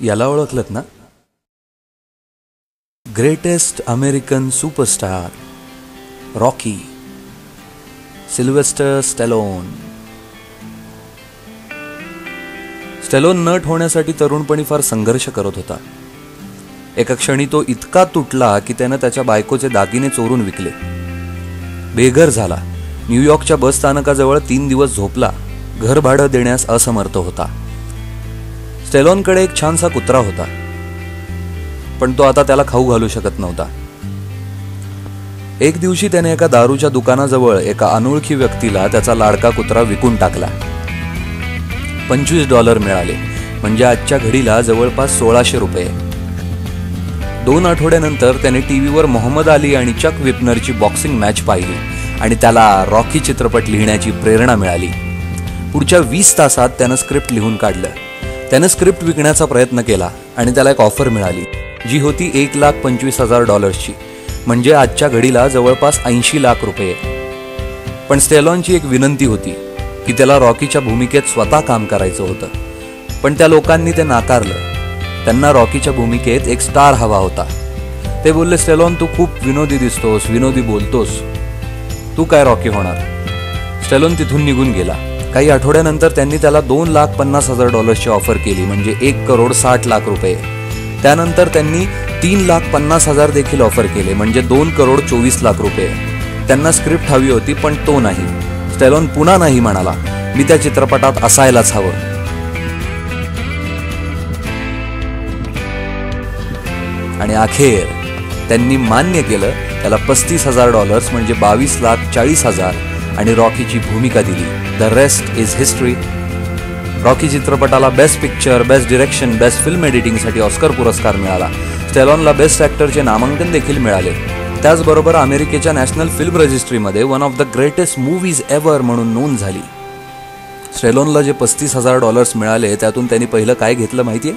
याला ओळखलत ना? Greatest American superstar Rocky, Sylvester Stallone. Stallone नट होण्यासाठी तरुणपणी फार संघर्ष करत होता. एका क्षणी तो इतका तुटला की त्यानं त्याच्या बायकोचे दागिने चोरून विकले. बेघर झाला. न्यूयॉर्कच्या बस स्थानकाजवळ 3 दिवस झोपला. घर भाडं देण्यास असमर्थ होता. स्टॅलोनकडे एक छानसा कुत्रा होता, पण तो आता त्याला खाऊ घालू शकत नव्हता. एक दिवशी त्याने एका दारूच्या दुकानाजवळ एका अनोळखी व्यक्तीला त्याचा लाडका कुत्रा विकून टाकला. $25 मिळाले, म्हणजे आजच्या घडीला जवळपास 1600 रुपये. 2 आठवड्यानंतर त्याने टीव्हीवर मोहम्मद अली आणि चक विपनरची बॉक्सिंग मॅच पाहिली आणि त्याला रॉकी चित्रपट लिहिण्याची प्रेरणा मिळाली. पुढच्या 20 तासात त्यानं स्क्रिप्ट लिहून काढलं. त्यानं स्क्रिप्ट विकण्याचा प्रयत्न केला आणि त्याला एक ऑफर मिळाली, जी होती $1,25,000, म्हणजे आजच्या घडीला जवळपास 80 लाख रुपये. पण स्टॅलोनची एक विनंती होती की त्याला रॉकीच्या भूमिकेत स्वतः काम करायचं होतं. पण त्या लोकांनी ते नाकारलं. त्यांना रॉकीच्या भूमिकेत एक स्टार हवा होता. ते बोलले, स्टॅलोन, तू खूप विनोदी दिसतोस, विनोदी बोलतोस, तू काय रॉकी होणार? स्टॅलोन तिथून निघून गेला. काही आठवड्यानंतर त्यांनी त्याला $2,50,000ची ऑफर केली, म्हणजे 1,60,00,000 रुपये. त्यानंतर त्यांनी $3,50,000 देखील ऑफर केले, म्हणजे 2,24,00,000 रुपये. त्यांना स्क्रिप्ट हवी होती, पण तो नाही. स्टॅलोन पुन्हा नाही म्हणाला. मी त्या चित्रपटात असायलाच हवं. आणि अखेर त्यांनी मान्य केलं. त्याला $35,000 म्हणजे 22,40,000 आणि रॉकीची भूमिका दिली. The rest is history. Rocky चित्रपटाला best picture, best direction, best film एडिटिंगसाठी ऑस्कर पुरस्कार मिळाला. स्टॅलोनला बेस्ट ॲक्टरचे नामांकन देखील मिळाले. त्याचबरोबर अमेरिकेच्या नॅशनल फिल्म रजिस्ट्रीमध्ये one of the greatest movies ever म्हणून नोंद झाली. स्टॅलोनला जे $35,000 मिळाले त्यातून त्यांनी पहिलं काय घेतलं माहितीये?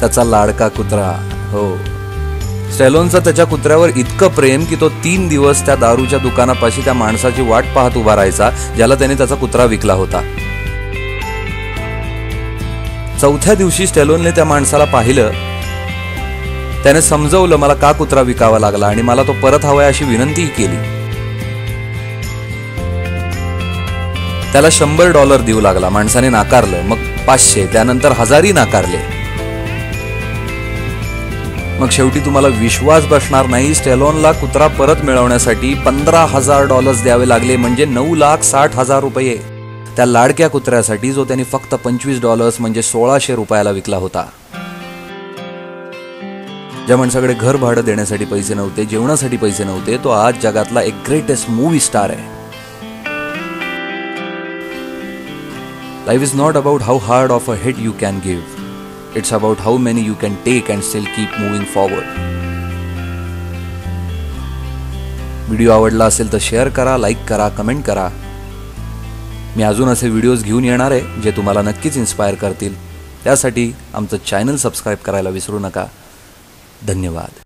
त्याचा लाडका कुत्रा. हो, स्टॅलोनचा त्याच्या कुत्र्यावर इतकं प्रेम की तो 3 दिवस त्या दारूच्या दुकानापाशी त्या माणसाची वाट पाहत उभा राहायचा ज्याला त्याने त्याचा कुत्रा विकला होता. 4थ्या दिवशी स्टॅलोनने त्या माणसाला पाहिलं. त्याने समजवलं मला का कुत्रा विकावा लागला आणि मला तो परत हवाय अशी विनंतीही केली. त्याला $100 देऊ लागला. माणसाने नाकारलं. मग 500, त्यानंतर 1000ही नाकारले. मग शेवटी तुम्हाला विश्वास बसणार नाही, स्टॅलोनला कुत्रा परत मिळवण्यासाठी $15,000 द्यावे लागले, म्हणजे $9,60,000 रुपये. त्या लाडक्या कुत्र्यासाठी जो त्यांनी फक्त $25 म्हणजे 1600 रुपयाला विकला होता. ज्या माणसाकडे घर भाडं देण्यासाठी पैसे नव्हते, जेवणासाठी पैसे नव्हते, तो आज जगातला एक ग्रेटेस्ट मूवी स्टार आहे. Life is not about how hard of a hit you can give. It's about how many you can take and still keep moving forward. Video आवडला असेल तर शेअर करा, लाईक करा, कमेंट करा. मी अजून असे videos घेऊन येणार आहे जे तुम्हाला नक्कीच इन्स्पायर करतील. त्यासाठी आमचं चॅनल सबस्क्राईब करायला विसरू नका. धन्यवाद.